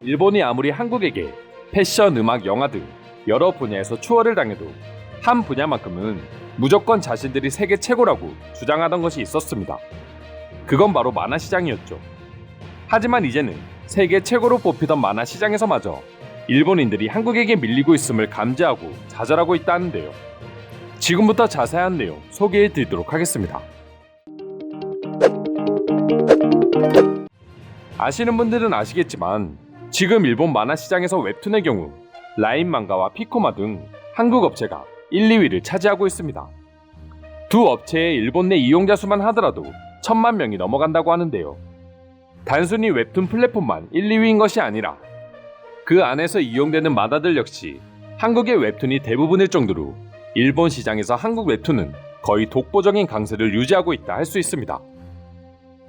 일본이 아무리 한국에게 패션, 음악, 영화 등 여러 분야에서 추월을 당해도 한 분야만큼은 무조건 자신들이 세계 최고라고 주장하던 것이 있었습니다. 그건 바로 만화 시장이었죠. 하지만 이제는 세계 최고로 뽑히던 만화 시장에서마저 일본인들이 한국에게 밀리고 있음을 감지하고 좌절하고 있다는데요. 지금부터 자세한 내용 소개해 드리도록 하겠습니다. 아시는 분들은 아시겠지만 지금 일본 만화 시장에서 웹툰의 경우 라인 만가와 피코마 등 한국 업체가 1, 2위를 차지하고 있습니다. 두 업체의 일본 내 이용자 수만 하더라도 1000만 명이 넘어간다고 하는데요. 단순히 웹툰 플랫폼만 1, 2위인 것이 아니라 그 안에서 이용되는 만화들 역시 한국의 웹툰이 대부분일 정도로 일본 시장에서 한국 웹툰은 거의 독보적인 강세를 유지하고 있다 할 수 있습니다.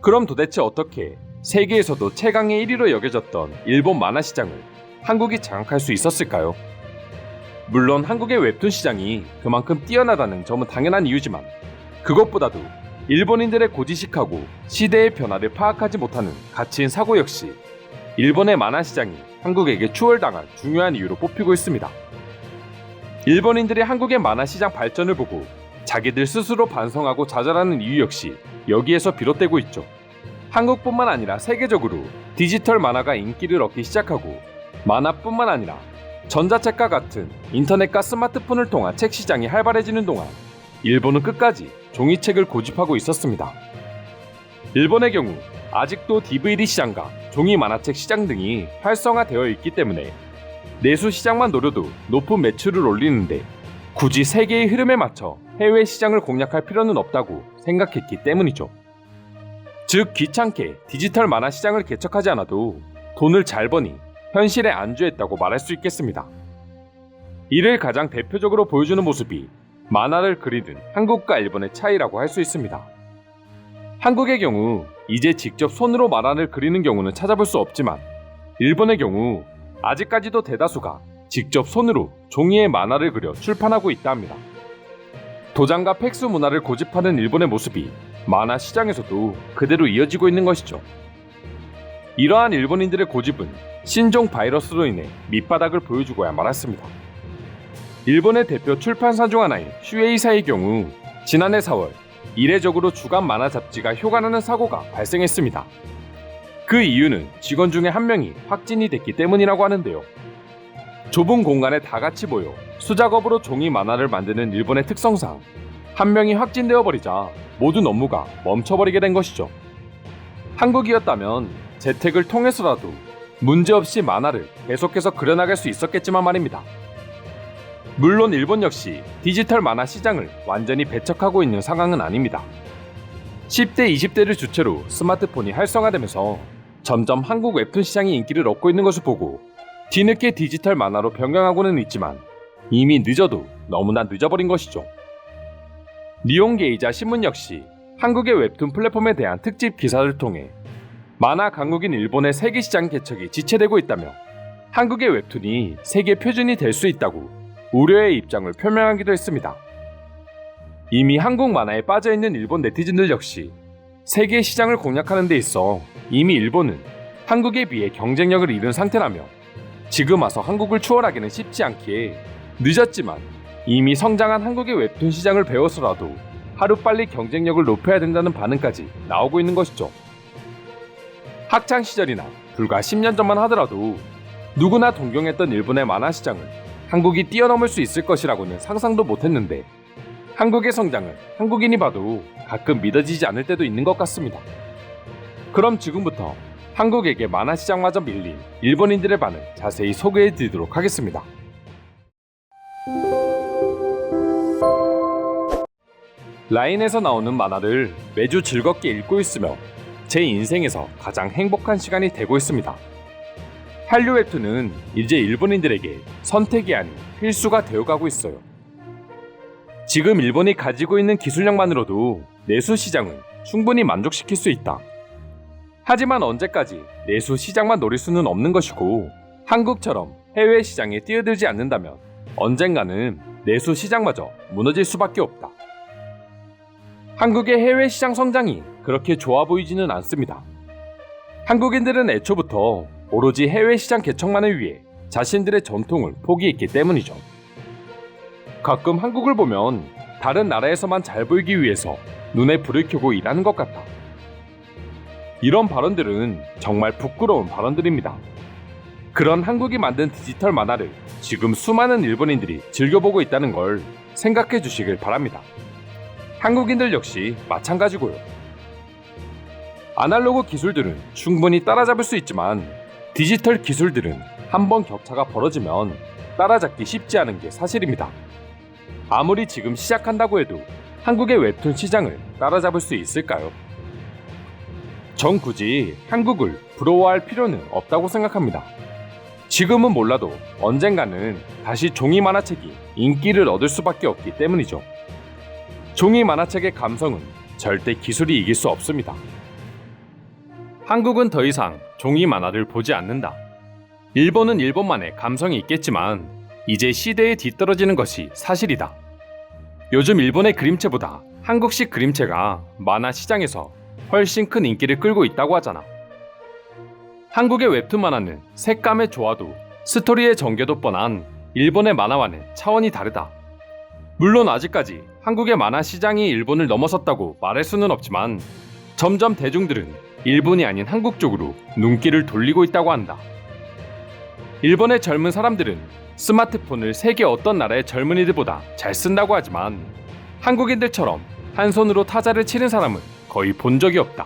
그럼 도대체 어떻게 세계에서도 최강의 1위로 여겨졌던 일본 만화 시장을 한국이 장악할 수 있었을까요? 물론 한국의 웹툰 시장이 그만큼 뛰어나다는 점은 당연한 이유지만 그것보다도 일본인들의 고지식하고 시대의 변화를 파악하지 못하는 가치인 사고 역시 일본의 만화 시장이 한국에게 추월당한 중요한 이유로 뽑히고 있습니다. 일본인들이 한국의 만화 시장 발전을 보고 자기들 스스로 반성하고 좌절하는 이유 역시 여기에서 비롯되고 있죠. 한국뿐만 아니라 세계적으로 디지털 만화가 인기를 얻기 시작하고 만화뿐만 아니라 전자책과 같은 인터넷과 스마트폰을 통한 책 시장이 활발해지는 동안 일본은 끝까지 종이책을 고집하고 있었습니다. 일본의 경우 아직도 DVD 시장과 종이 만화책 시장 등이 활성화되어 있기 때문에 내수 시장만 노려도 높은 매출을 올리는데 굳이 세계의 흐름에 맞춰 해외 시장을 공략할 필요는 없다고 생각했기 때문이죠. 즉 귀찮게 디지털 만화 시장을 개척하지 않아도 돈을 잘 버니 현실에 안주했다고 말할 수 있겠습니다. 이를 가장 대표적으로 보여주는 모습이 만화를 그리는 한국과 일본의 차이라고 할 수 있습니다. 한국의 경우 이제 직접 손으로 만화를 그리는 경우는 찾아볼 수 없지만 일본의 경우 아직까지도 대다수가 직접 손으로 종이에 만화를 그려 출판하고 있다 합니다. 도장과 팩스 문화를 고집하는 일본의 모습이 만화 시장에서도 그대로 이어지고 있는 것이죠. 이러한 일본인들의 고집은 신종 바이러스로 인해 밑바닥을 보여주고야 말았습니다. 일본의 대표 출판사 중 하나인 슈에이사의 경우 지난해 4월 이례적으로 주간 만화 잡지가 효관하는 사고가 발생했습니다. 그 이유는 직원 중에 한 명이 확진이 됐기 때문이라고 하는데요. 좁은 공간에 다 같이 모여 수작업으로 종이 만화를 만드는 일본의 특성상 한 명이 확진되어 버리자 모든 업무가 멈춰버리게 된 것이죠. 한국이었다면 재택을 통해서라도 문제없이 만화를 계속해서 그려나갈 수 있었겠지만 말입니다. 물론 일본 역시 디지털 만화 시장을 완전히 배척하고 있는 상황은 아닙니다. 10대, 20대를 주체로 스마트폰이 활성화되면서 점점 한국 웹툰 시장이 인기를 얻고 있는 것을 보고 뒤늦게 디지털 만화로 변경하고는 있지만 이미 늦어도 너무나 늦어버린 것이죠. 니온게이자 신문 역시 한국의 웹툰 플랫폼에 대한 특집 기사를 통해 만화 강국인 일본의 세계 시장 개척이 지체되고 있다며 한국의 웹툰이 세계 표준이 될 수 있다고 우려의 입장을 표명하기도 했습니다. 이미 한국 만화에 빠져있는 일본 네티즌들 역시 세계 시장을 공략하는 데 있어 이미 일본은 한국에 비해 경쟁력을 잃은 상태라며 지금 와서 한국을 추월하기는 쉽지 않기에 늦었지만 이미 성장한 한국의 웹툰 시장을 배워서라도 하루빨리 경쟁력을 높여야 된다는 반응까지 나오고 있는 것이죠. 학창시절이나 불과 10년 전만 하더라도 누구나 동경했던 일본의 만화 시장을 한국이 뛰어넘을 수 있을 것이라고는 상상도 못했는데 한국의 성장을 한국인이 봐도 가끔 믿어지지 않을 때도 있는 것 같습니다. 그럼 지금부터 한국에게 만화 시장마저 밀린 일본인들의 반응 자세히 소개해 드리도록 하겠습니다. 라인에서 나오는 만화를 매주 즐겁게 읽고 있으며 제 인생에서 가장 행복한 시간이 되고 있습니다. 한류 웹툰은 이제 일본인들에게 선택이 아닌 필수가 되어가고 있어요. 지금 일본이 가지고 있는 기술력만으로도 내수 시장은 충분히 만족시킬 수 있다. 하지만 언제까지 내수 시장만 노릴 수는 없는 것이고 한국처럼 해외 시장에 뛰어들지 않는다면 언젠가는 내수 시장마저 무너질 수밖에 없다. 한국의 해외 시장 성장이 그렇게 좋아 보이지는 않습니다. 한국인들은 애초부터 오로지 해외 시장 개척만을 위해 자신들의 전통을 포기했기 때문이죠. 가끔 한국을 보면 다른 나라에서만 잘 보이기 위해서 눈에 불을 켜고 일하는 것 같다. 이런 발언들은 정말 부끄러운 발언들입니다. 그런 한국이 만든 디지털 만화를 지금 수많은 일본인들이 즐겨보고 있다는 걸 생각해 주시길 바랍니다. 한국인들 역시 마찬가지고요. 아날로그 기술들은 충분히 따라잡을 수 있지만 디지털 기술들은 한번 격차가 벌어지면 따라잡기 쉽지 않은 게 사실입니다. 아무리 지금 시작한다고 해도 한국의 웹툰 시장을 따라잡을 수 있을까요? 전 굳이 한국을 부러워할 필요는 없다고 생각합니다. 지금은 몰라도 언젠가는 다시 종이 만화책이 인기를 얻을 수밖에 없기 때문이죠. 종이 만화책의 감성은 절대 기술이 이길 수 없습니다. 한국은 더 이상 종이 만화를 보지 않는다. 일본은 일본만의 감성이 있겠지만 이제 시대에 뒤떨어지는 것이 사실이다. 요즘 일본의 그림체보다 한국식 그림체가 만화 시장에서 훨씬 큰 인기를 끌고 있다고 하잖아. 한국의 웹툰 만화는 색감의 조화도 스토리의 전개도 뻔한 일본의 만화와는 차원이 다르다. 물론 아직까지 한국의 만화 시장이 일본을 넘어섰다고 말할 수는 없지만 점점 대중들은 일본이 아닌 한국 쪽으로 눈길을 돌리고 있다고 한다. 일본의 젊은 사람들은 스마트폰을 세계 어떤 나라의 젊은이들보다 잘 쓴다고 하지만 한국인들처럼 한 손으로 타자를 치는 사람은 거의 본 적이 없다.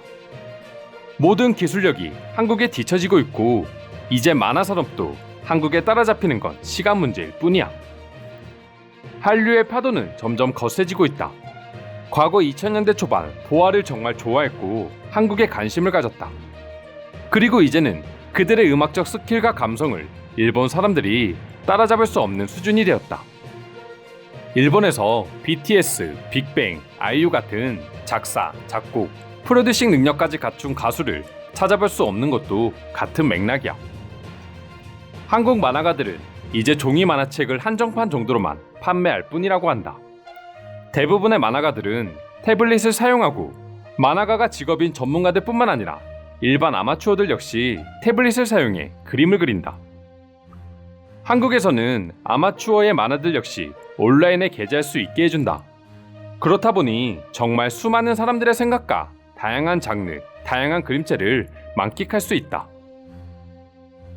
모든 기술력이 한국에 뒤처지고 있고 이제 만화 산업도 한국에 따라잡히는 건 시간 문제일 뿐이야. 한류의 파도는 점점 거세지고 있다. 과거 2000년대 초반 보아를 정말 좋아했고 한국에 관심을 가졌다. 그리고 이제는 그들의 음악적 스킬과 감성을 일본 사람들이 따라잡을 수 없는 수준이 되었다. 일본에서 BTS, 빅뱅, 아이유 같은 작사, 작곡, 프로듀싱 능력까지 갖춘 가수를 찾아볼 수 없는 것도 같은 맥락이야. 한국 만화가들은 이제 종이 만화책을 한정판 정도로만 판매할 뿐이라고 한다. 대부분의 만화가들은 태블릿을 사용하고 만화가가 직업인 전문가들 뿐만 아니라 일반 아마추어들 역시 태블릿을 사용해 그림을 그린다. 한국에서는 아마추어의 만화들 역시 온라인에 게재할 수 있게 해준다. 그렇다 보니 정말 수많은 사람들의 생각과 다양한 장르, 다양한 그림체를 만끽할 수 있다.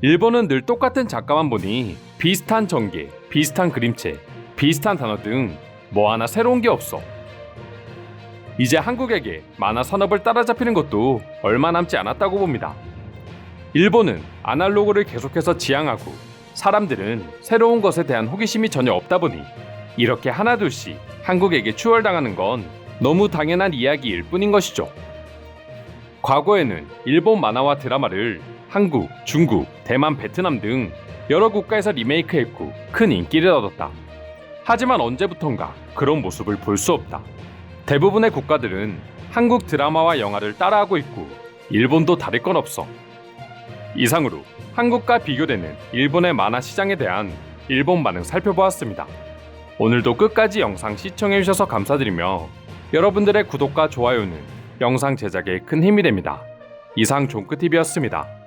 일본은 늘 똑같은 작가만 보니 비슷한 전개, 비슷한 그림체, 비슷한 단어 등 뭐 하나 새로운 게 없어. 이제 한국에게 만화 산업을 따라잡히는 것도 얼마 남지 않았다고 봅니다. 일본은 아날로그를 계속해서 지향하고 사람들은 새로운 것에 대한 호기심이 전혀 없다 보니 이렇게 하나둘씩 한국에게 추월당하는 건 너무 당연한 이야기일 뿐인 것이죠. 과거에는 일본 만화와 드라마를 한국, 중국, 대만, 베트남 등 여러 국가에서 리메이크했고 큰 인기를 얻었다. 하지만 언제부턴가 그런 모습을 볼 수 없다. 대부분의 국가들은 한국 드라마와 영화를 따라하고 있고 일본도 다를 건 없어. 이상으로 한국과 비교되는 일본의 만화 시장에 대한 일본 반응 살펴보았습니다. 오늘도 끝까지 영상 시청해주셔서 감사드리며 여러분들의 구독과 좋아요는 영상 제작에 큰 힘이 됩니다. 이상 종크TV였습니다.